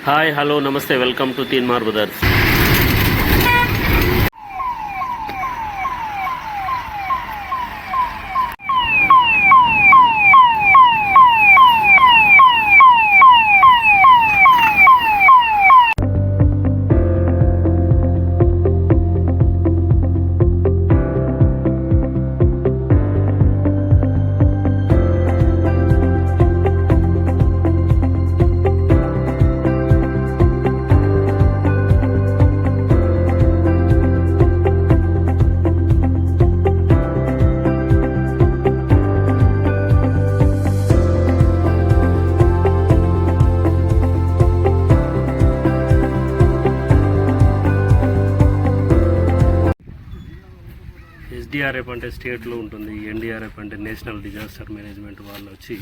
Hi hello నమస్తే welcome to Teenmaar brothers. SDRF అంటే స్టేట్లో ఉంటుంది, ఎన్డిఆర్ఎఫ్ అంటే నేషనల్ డిజాస్టర్ మేనేజ్మెంట్ వాళ్ళు వచ్చి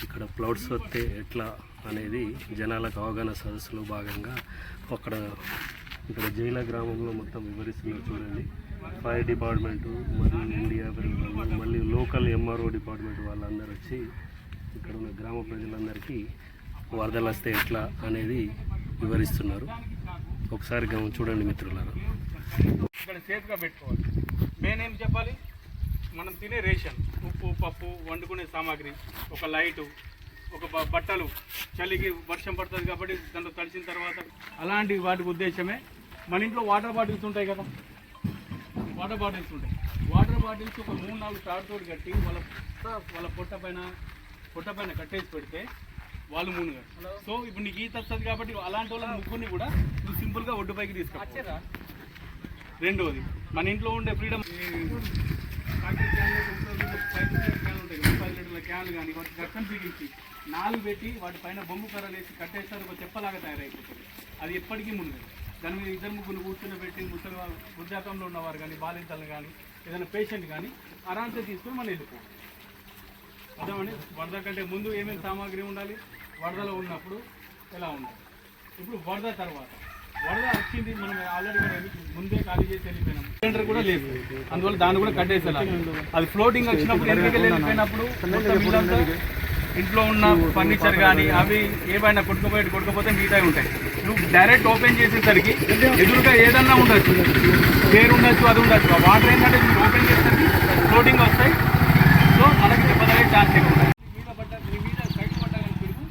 ఇక్కడ ఫ్లడ్స్ వస్తే ఎట్లా అనేది జనాలకు అవగాహన సదస్సులో భాగంగా ఇక్కడ జైల గ్రామంలో మొత్తం వివరిస్తున్నారు. చూడండి, ఫైర్ డిపార్ట్మెంటు మరియు ఎన్డిఆర్ఎఫ్ వాళ్ళు మళ్ళీ లోకల్ ఎంఆర్ఓ డిపార్ట్మెంట్ వాళ్ళందరూ వచ్చి ఇక్కడ ఉన్న గ్రామ ప్రజలందరికీ వరదలు వస్తే ఎట్లా అనేది వివరిస్తున్నారు. ఒకసారి చూడండి మిత్రులారా. ఇక్కడ సేఫ్గా పెట్టుకోవాలి. మెయిన్ ఏం చెప్పాలి, మనం తినే రేషన్, ఉప్పు పప్పు వండుకునే సామాగ్రి, ఒక లైటు, ఒక బట్టలు, చలికి వర్షం పడుతుంది కాబట్టి దాంట్లో తడిసిన తర్వాత అలాంటి వాటికి ఉద్దేశమే. మన ఇంట్లో వాటర్ బాటిల్స్ ఉంటాయి కదా, వాటర్ బాటిల్స్ ఉంటాయి. వాటర్ బాటిల్స్ ఒక 3-4 తాడుతోటి కట్టి వాళ్ళ పొట్ట పైన కట్టేసి పెడితే వాళ్ళు మునుగారు. సో ఇప్పుడు నీకు ఈత వస్తుంది కాబట్టి అలాంటి వాళ్ళ ముగ్గురిని కూడా నువ్వు సింపుల్గా ఒడ్డుపైకి తీసుకొచ్చారా. రెండోది, మన ఇంట్లో ఉండే ఫ్రీడమ్ క్యాన్లు కానీ వాటి గట్టం పీడించి 4 పెట్టి వాటి పైన బొమ్ము కర్రలు వేసి కట్టేస్తారు, ఒక చెప్పలాగా తయారైపోతుంది. అది ఎప్పటికీ ముందు దాని మీద 2-3 కూర్చొని పెట్టి వృద్ధాపంలో ఉన్నవారు కానీ, బాలింతలు కానీ, ఏదైనా పేషెంట్ కానీ ఆరాంసే తీసుకొని మనం వెళ్ళిపోవాలి. అదేమండి, వరద కంటే ముందు ఏమేమి సామాగ్రి ఉండాలి, వరదలో ఉన్నప్పుడు ఎలా ఉండాలి. ఇప్పుడు వరద తర్వాత వరద వచ్చింది, మనం ఆల్రెడీ ముందే ఖాళీ చేసి వెళ్ళిపోయినాం, సిలిండర్ కూడా లేదు, అందువల్ల దాన్ని కూడా కట్టేసేలాలి. అది ఫ్లోటింగ్ వచ్చినప్పుడు ఎందుకు వెళ్ళిపోయినప్పుడు ఇంట్లో ఉన్న ఫర్నిచర్ కానీ అవి ఏమైనా కొట్టుకుపోతే మిగతా ఉంటాయి. నువ్వు డైరెక్ట్ ఓపెన్ చేసేసరికి ఎదురుగా ఏదన్నా ఉండొచ్చు, పేరు ఉండొచ్చు, అది ఉండొచ్చు. ఆ వాటర్ ఏంటంటే మీరు ఓపెన్ చేసేసరికి ఫ్లోటింగ్ వస్తాయి. సో మనకి దెబ్బతలే ఛాన్స్ ఎక్కువ ఉంటాయి. మీ మీద సైడ్ పడ్డాలని పెరుగు,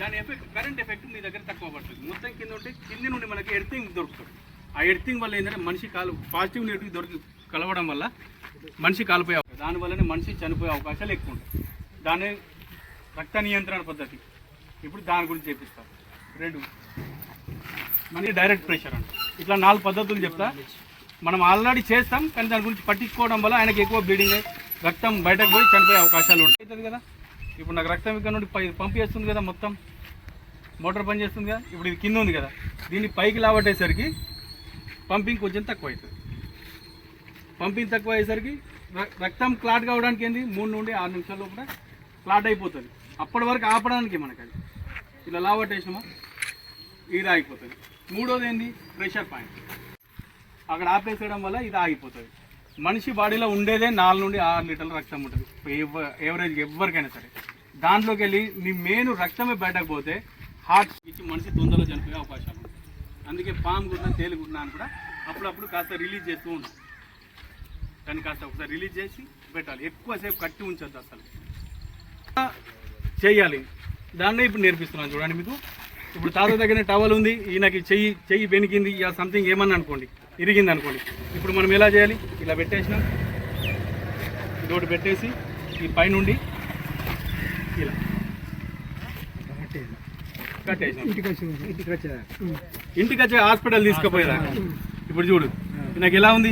దాని ఎఫెక్ట్, కరెంట్ ఎఫెక్ట్ మీ దగ్గర తక్కువ పడుతుంది. మొత్తం కింద ఉంటే కింద నుండి మనకి ఎర్తింగ్ దొరుకుతుంది. ఆ ఎర్తింగ్ వల్ల ఏంటంటే మనిషి పాజిటివ్ నెగిటివ్ కలవడం వల్ల మనిషి కాలిపోయే అవకాశం, దానివల్లనే మనిషి చనిపోయే అవకాశాలు ఎక్కువ ఉంటాయి. దాన్ని రక్త నియంత్రణ పద్ధతి, ఇప్పుడు దాని గురించి చేపిస్తారు. 2 మనకి డైరెక్ట్ ప్రెషర్ అంటే ఇట్లా 4 పద్ధతులు చెప్తా. మనం ఆల్రెడీ చేస్తాం, కానీ దాని గురించి పట్టించుకోవడం వల్ల ఆయనకి ఎక్కువ బ్లీడింగ్ అయ్యి రక్తం బయటకు పోయి చనిపోయే అవకాశాలు ఉంటాయి కదా. ఇప్పుడు నాకు రక్తం ఇక్కడ నుండి పంప్ చేస్తుంది కదా, మొత్తం మోటార్ పని చేస్తుంది కదా. ఇప్పుడు ఇది కింద ఉంది కదా, దీన్ని పైకి లావట్టేసరికి పంపింగ్ కొంచెం తక్కువ అవుతుంది. పంపింగ్ తక్కువ అయ్యేసరికి రక్తం క్లాట్ కావడానికి ఏంది 3 నుండి 6 నిమిషాల్లో కూడా క్లాట్ అయిపోతుంది. అప్పటి వరకు ఆపడానికి మనకి అది ఇలా లావట్టేసినామా ఇది ఆగిపోతుంది. 3వది ఏంది, ప్రెషర్ పాయింట్, అక్కడ ఆపేసేయడం వల్ల ఇది ఆగిపోతుంది. మనిషి బాడీలో ఉండేదే 4 నుండి 6 లీటర్ల రక్తం ఉంటుంది ఎవరేజ్ ఎవరికైనా సరే. దాంట్లోకి వెళ్ళి నీ మెయిన్ రక్తమే బయటకు పోతే హార్ట్ ఇచ్చి మనిషి తొందరగా చనిపోయే అవకాశాలు ఉంటాయి. అందుకే పాము గుడ్డ, తేలు గుడ్డ అని కూడా అప్పుడప్పుడు కాస్త రిలీజ్ చేస్తూ ఉంటాం. దాన్ని కాస్త ఒకసారి రిలీజ్ చేసి పెట్టాలి, ఎక్కువసేపు కట్టి ఉంచొద్దు అసలు. చేయాలి దాన్ని ఇప్పుడు నేర్పిస్తున్నాను చూడండి మీకు. ఇప్పుడు తాత దగ్గర టవల్ ఉంది, ఈయనకి చెయ్యి బెనికింది, సంథింగ్ ఏమన్నా అనుకోండి, ఇరిగింది అనుకోండి. ఇప్పుడు మనం ఎలా చేయాలి, ఇలా పెట్టేసినాం, ఇదోటి పెట్టేసి ఈ పైనుండి ఇలా కట్టేసినాం. ఇంటికి వచ్చే హాస్పిటల్ తీసుకుపోయేదా. ఇప్పుడు చూడు నాకు ఎలా ఉంది,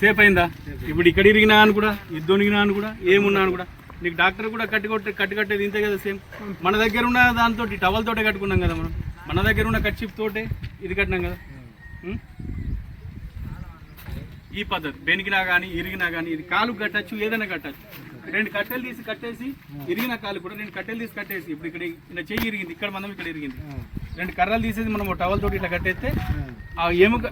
సేఫ్ అయిందా. ఇప్పుడు ఇక్కడ ఇరిగినా అని కూడా, ఇద్దొనిగినా అని కూడా, ఏమున్నా అని కూడా నీకు డాక్టర్ కూడా కట్టేది ఇంతే కదా సేమ్. మన దగ్గర ఉన్న దాంతో టవల్ తోటే కట్టుకున్నాం కదా మనం, మన దగ్గర ఉన్న కట్చిప్ తోటే ఇది కట్టినాం కదా. ఈ పద్ధతి బెనికినా కానీ ఇరిగినా కానీ ఇది కాలు కట్టచ్చు, ఏదైనా కట్టచ్చు. 2 కట్టెలు తీసి కట్టేసి, ఇరిగిన కాలు కూడా 2 కట్టెలు తీసి కట్టేసి, ఇప్పుడు ఇక్కడ చెయ్యి ఇరిగింది, ఇక్కడ మనం ఇక్కడ ఇరిగింది, 2 కర్రలు తీసేసి మనం టవల్ తోటి ఇట్లా కట్టేస్తే ఆ ఎముక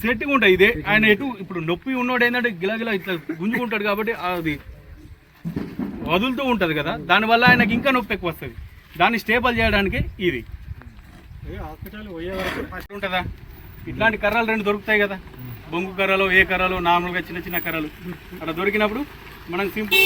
సెట్గా ఉంటాయి. ఇదే ఆయన ఎటు ఇప్పుడు నొప్పి ఉన్నోడు ఏంటంటే గిలగిలా ఇట్లా గుంజుకుంటాడు కాబట్టి అది వదులుతూ ఉంటుంది కదా, దానివల్ల ఆయనకి ఇంకా నొప్పి ఎక్కువ వస్తుంది. దాన్ని స్టేబుల్ చేయడానికి ఇది హాస్పిటల్ పోయే వరకు ఫస్ట్ ఉంటుందా? ఇట్లాంటి కర్రలు 2 దొరుకుతాయి కదా, బొంగు కర్రలు, ఏ కర్రలు, నార్మల్గా చిన్న చిన్న కర్రలు అట్లా దొరికినప్పుడు మనం సింపుల్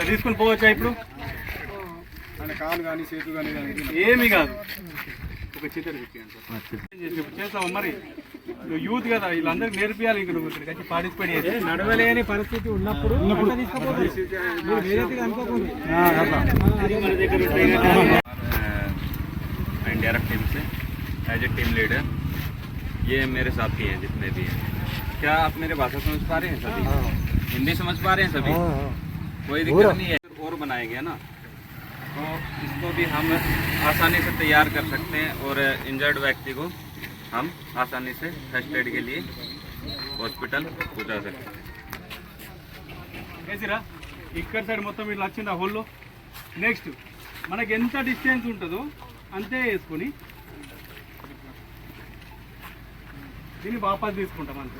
తీసుకొని పోవచ్చా ఇప్పుడు? కాలు కానీ చేతులు కానీ ఏమి కాదు, ఒక చిత్ర చేస్తావా మరి? నువ్వు యూత్ కదా, వీళ్ళందరికీ నేర్పియాలి. ఇంక నువ్వు ఇక్కడికి వచ్చి పార్టిసిపేట్ చేసి నడవలేని పరిస్థితి ఉన్నప్పుడు एनडीआरएफ टीम से एज ए टीम लीडर, ये मेरे साथी हैं जितने भी हैं। क्या आप मेरे भाषा समझ पा रहे हैं सभी? हिंदी समझ पा रहे हैं सभी? कोई दिक्कत नहीं है। और बनाएंगे ना तो इसको भी हम आसानी से तैयार कर सकते हैं और इंजर्ड व्यक्ति को हम आसानी से फर्स्ट एड के लिए हॉस्पिटल पहुंचा सकते हैं। వేసిరా ఇక్కడ సైడ్ మొత్తం ఇట్లా వచ్చింది ఆ హోల్లో. నెక్స్ట్ మనకి ఎంత డిస్టెన్స్ ఉంటుందో అంతే వేసుకొని దీన్ని వాపస్ తీసుకుంటాం అంతే.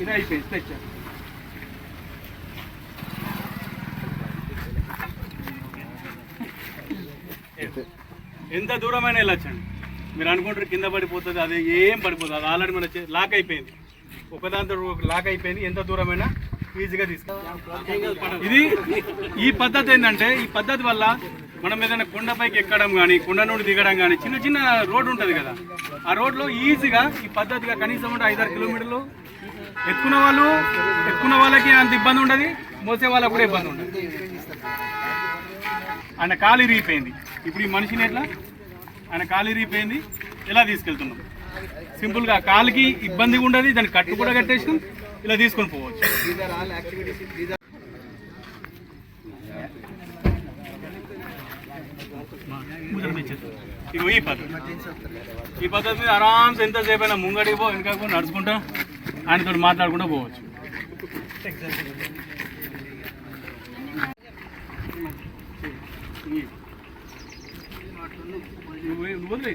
ఇది అయిపోయింది తెచ్చారు. ఎంత దూరమైనా వెళ్ళొచ్చండి. మీరు అనుకుంటారు కింద పడిపోతుంది, అది ఏం పడిపోతుంది, అది ఆల్రెడీ మన లాక్ అయిపోయింది, ఒకదాంతో లాక్ అయిపోయింది. ఎంత దూరమైనా ఈజీగా తీసుకెళ్ళి ఇది ఈ పద్ధతి ఏంటంటే, ఈ పద్ధతి వల్ల మనం ఏదైనా కొండపైకి ఎక్కడం కానీ, కొండ నుండి దిగడం కానీ, చిన్న చిన్న రోడ్డు ఉంటుంది కదా, ఆ రోడ్లో ఈజీగా ఈ పద్ధతిగా కనీసం 5-6 కిలోమీటర్లు ఎక్కున్న వాళ్ళకి అంత ఇబ్బంది ఉండదు, మోసే వాళ్ళకి కూడా ఇబ్బంది ఉండదు. ఆయన కాలు ఇరిగిపోయింది, ఇప్పుడు ఈ మనిషిని ఎట్లా ఆయన కాలు ఇరిగిపోయింది ఇలా తీసుకెళ్తున్నాం. సింపుల్గా కాలుకి ఇబ్బందిగా ఉండదు, దాన్ని కట్టు కూడా కట్టేసినాం, ఇలా తీసుకొని పోవచ్చు. ఇగో ఈ పద్ధతి మీద ఆరామ్స్ ఎంతసేపు అయినా ముంగడికి పో వెనకకు నడుచుకుంటా ఆయనతో మాట్లాడుకుంటూ పోవచ్చు.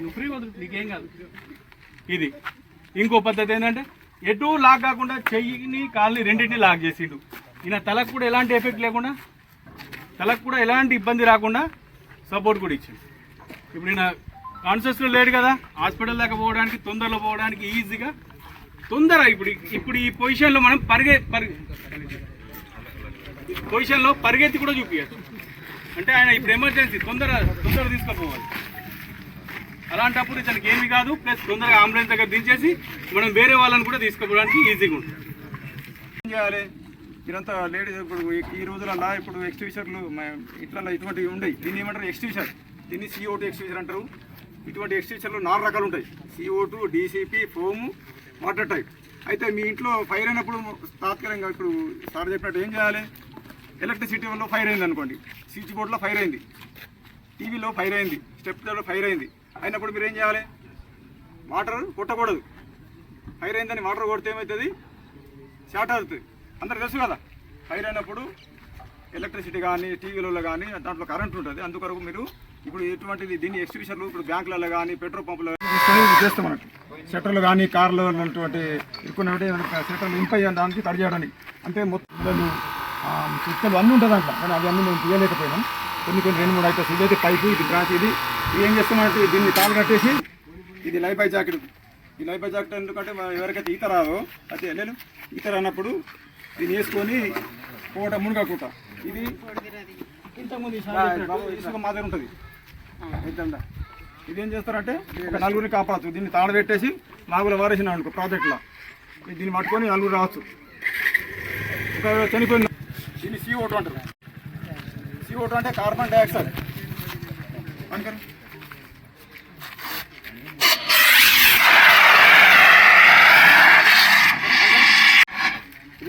నువ్వు ఫ్రీ వద్దు, నీకేం కాదు. ఇది ఇంకో పద్ధతి ఏంటంటే, ఎటు లాక్ కాకుండా చెయ్యిని కాళ్ళని రెండింటిని లాక్ చేసిండు. ఈయన తలకు కూడా ఎలాంటి ఎఫెక్ట్ లేకుండా, తలకు కూడా ఎలాంటి ఇబ్బంది రాకుండా సపోర్ట్ కూడా ఇచ్చిండు. ఇప్పుడు ఈయన కాన్షియస్లో లేడు కదా, హాస్పిటల్ దాకా పోవడానికి, తొందరలో పోవడానికి ఈజీగా తొందర. ఇప్పుడు ఈ పొజిషన్లో మనం పొజిషన్లో పరిగెత్తి కూడా చూపించచ్చు. అంటే ఆయన ఇప్పుడు ఎమర్జెన్సీ తొందర తీసుకుపోవాలి. అలాంటప్పుడు ఇతనికి ఏమి కాదు, ప్లస్ తొందరగా అంబులెన్స్ దగ్గర దించేసి మనం వేరే వాళ్ళని కూడా తీసుకుపోవడానికి ఈజీగా ఉంటుంది. ఏం చేయాలి? మీరంతా లేడీస్ ఇప్పుడు ఈ రోజులలో ఇప్పుడు ఎక్స్టిబ్యూషన్లు ఇట్లా ఇటువంటివి ఉండవు. దీన్ని ఏమంటారు? ఎక్స్టిబ్యూషన్. దీన్ని CO2 ఎక్స్టిబ్యూషన్ అంటారు. ఇటువంటి ఎక్స్టిబ్యూషన్లు 4 రకాలు ఉంటాయి: CO2, DCP, foam, water type. అయితే మీ ఇంట్లో ఫైర్ అయినప్పుడు తాత్కాలికంగా ఇప్పుడు సార్ చెప్పినట్టు ఏం చేయాలి? ఎలక్ట్రిసిటీ వల్ల ఫైర్ అయింది అనుకోండి, స్విచ్ బోర్డులో ఫైర్ అయింది, టీవీలో ఫైర్ అయింది, స్టెప్లో ఫైర్ అయింది. అయినప్పుడు మీరు ఏం చేయాలి? వాటర్ కొట్టకూడదు. ఫైర్ అయిందని వాటర్ కొడితే ఏమవుతుంది? షార్ట్ అవుతుంది. అందరికి తెలుసు కదా, ఫైర్ అయినప్పుడు ఎలక్ట్రిసిటీ కానీ, టీవీలలో కానీ దాంట్లో కరెంట్ ఉంటుంది. అందుకొరకు మీరు ఇప్పుడు ఎటువంటిది దీన్ని ఎక్స్టిబ్యూషన్లు ఇప్పుడు బ్యాంకులలో కానీ, పెట్రోల్ పంపులలో చేస్తాం అన్నట్టు. షట్టర్లు కానీ, కార్లో ఉన్నటువంటి ఇరుక్కున్నటువంటి షట్టర్లు ఇంపై దానికి కట్ చేయడానికి. అంటే మొత్తం చుక్కలు అన్నీ ఉంటుంది దాంట్లో, కానీ అవి అన్నీ మేము తీయలేకపోయినాం. కొన్ని 2-3 అయితే ఇదైతే పైపు, ఇది బ్రాంచ్. ఇది ఏం చేస్తామంటే దీన్ని తాళ్ళు కట్టేసి, ఇది లైఫ్ బాయ్ జాకెట్. ఈ లైఫ్ బాయ్ జాకెట్ ఎందుకంటే ఎవరికైతే ఈత రాదో, అయితే నేను ఈత రానప్పుడు దీన్ని వేసుకొని పూట మునగకుంట. ఇది ఇంతకుముందు ఇసుక మాదిరి ఉంటుంది. ఇదేం చేస్తారంటే ఒక నలుగురిని కాపాడచ్చు. దీన్ని తాడు పెట్టేసి నాగుల వారేసిన అనుకో ప్రాజెక్ట్లో దీన్ని పట్టుకొని నలుగురు రావచ్చు. ఒక చనిపోయిన దీన్ని CO2 అంటారు. CO2 అంటే కార్బన్ డైఆక్సైడ్. అందుకని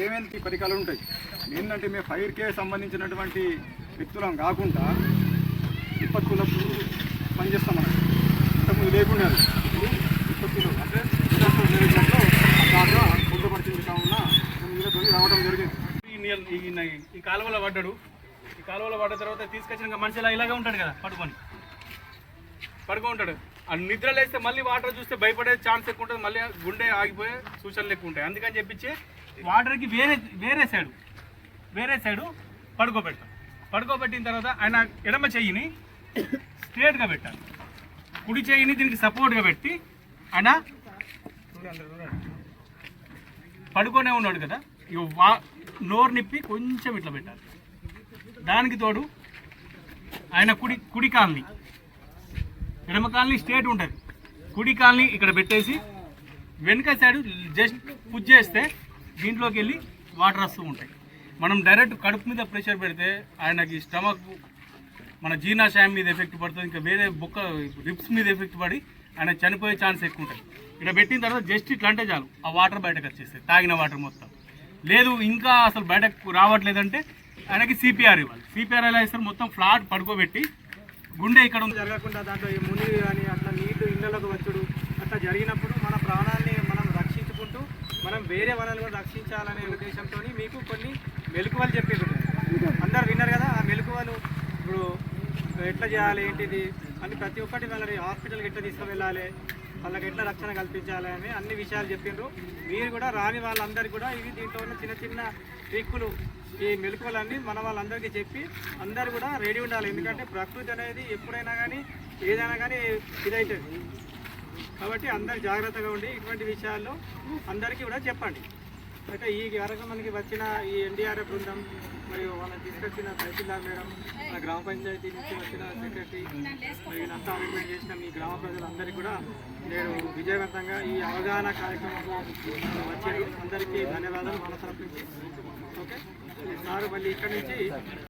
ఏమేమి పరికరాలు ఉంటాయి ఏంటంటే మేము ఫైర్కే సంబంధించినటువంటి వ్యక్తులం కాకుండా విపత్తులకు పనిచేస్తాం. మనం ఇంతకుముందు లేకుండా విపత్తులు అంటే డిజాస్టర్ మేనేజ్మెంట్లో దాంట్లో పొందుపరిచింది కావున రావడం జరిగింది. ఈ కాలువలో పడ్డాడు. ఈ కాలువలో పడ్డ తర్వాత తీసుకొచ్చిన మనిషి ఇలాగే ఉంటాడు కదా, పడుకుంటాడు. ఆ నిద్ర లేస్తే మళ్ళీ వాటర్ చూస్తే భయపడే ఛాన్స్ ఎక్కువ ఉంటుంది, మళ్ళీ గుండె ఆగిపోయే సూచనలు ఎక్కువ ఉంటాయి. అందుకని చెప్పించి వాటర్కి వేరే సైడు పడుకోబెట్టిన తర్వాత ఆయన ఎడమ చెయ్యిని స్ట్రేట్గా పెట్టాలి, కుడి చెయ్యిని దీనికి సపోర్ట్గా పెట్టి ఆయన పడుకొనే ఉన్నాడు కదా, ఇక నోరు నిప్పి కొంచెం ఇట్లా పెట్టాలి. దానికి తోడు ఆయన కుడి కాల్ని, ఎడమ కాల్ని స్ట్రేట్ ఉంటుంది, కుడి కాల్ని ఇక్కడ పెట్టేసి వెనుక సైడ్ జస్ట్ పుష్ చేస్తే దీంట్లోకి వెళ్ళి వాటర్ వస్తూ ఉంటాయి. మనం డైరెక్ట్ కడుపు మీద ప్రెషర్ పెడితే ఆయనకి స్టమక్ మన జీర్ణాశయం మీద ఎఫెక్ట్ పడుతుంది, ఇంకా వేరే బొక్క రిప్స్ మీద ఎఫెక్ట్ పడి ఆయన చనిపోయే ఛాన్స్ ఎక్కువ ఉంటుంది. ఇక్కడ పెట్టిన తర్వాత జస్ట్ ఇట్లా అంటే చాలు ఆ వాటర్ బయటకు వచ్చేస్తాయి, తాగిన వాటర్ మొత్తం. లేదు ఇంకా అసలు బయటకు రావట్లేదంటే ఆయనకి CPR ఇవ్వాలి. CPR ఎలా ఇస్తారు, మొత్తం ఫ్లాట్ పడుకోబెట్టి గుండె ఇక్కడ జరగకుండా దాంట్లో మునిగి కానీ అట్లా నీళ్లు ఇళ్ళలోకి వచ్చుడు అట్లా జరిగినప్పుడు మన ప్రాణాన్ని మనం రక్షించుకుంటూ మనం వేరే వాళ్ళని కూడా రక్షించాలనే ఉద్దేశంతో మీకు కొన్ని మెలకువలు చెప్పేది అందరు విన్నారు కదా. ఆ మెలకువలు ఇప్పుడు ఎట్లా చేయాలి ఏంటిది అని ప్రతి ఒక్కటి వాళ్ళని హాస్పిటల్కి ఎట్లా తీసుకువెళ్ళాలి, వాళ్ళకి ఎట్లా రక్షణ కల్పించాలి అని అన్ని విషయాలు చెప్పిండ్రు. మీరు కూడా రాని వాళ్ళందరికీ కూడా ఇవి దీంట్లో ఉన్న చిన్న చిన్న ట్రిక్కులు, ఈ మెలకువలన్నీ మన వాళ్ళందరికీ చెప్పి అందరు కూడా రెడీ ఉండాలి. ఎందుకంటే ప్రకృతి అనేది ఎప్పుడైనా కానీ ఏదైనా కానీ ఇదవుతుంది కాబట్టి అందరు జాగ్రత్తగా ఉండి ఇటువంటి విషయాల్లో అందరికీ కూడా చెప్పండి. అయితే ఈ వరకు మనకి వచ్చిన ఈ NDRF బృందం మరియు వాళ్ళని తీసుకొచ్చిన తహసీల్దార్ మేడం, మన గ్రామ పంచాయతీ నుంచి వచ్చిన సెక్రటరీ మరియు అంతా అరేంజ్మెంట్ చేసిన మీ గ్రామ ప్రజలందరికీ కూడా నేను విజయవంతంగా ఈ అవగాహన కార్యక్రమంలో వచ్చారు. అందరికీ ధన్యవాదాలు మన తరఫు నుంచి. ఓకే సార్, మళ్ళీ ఇక్కడి నుంచి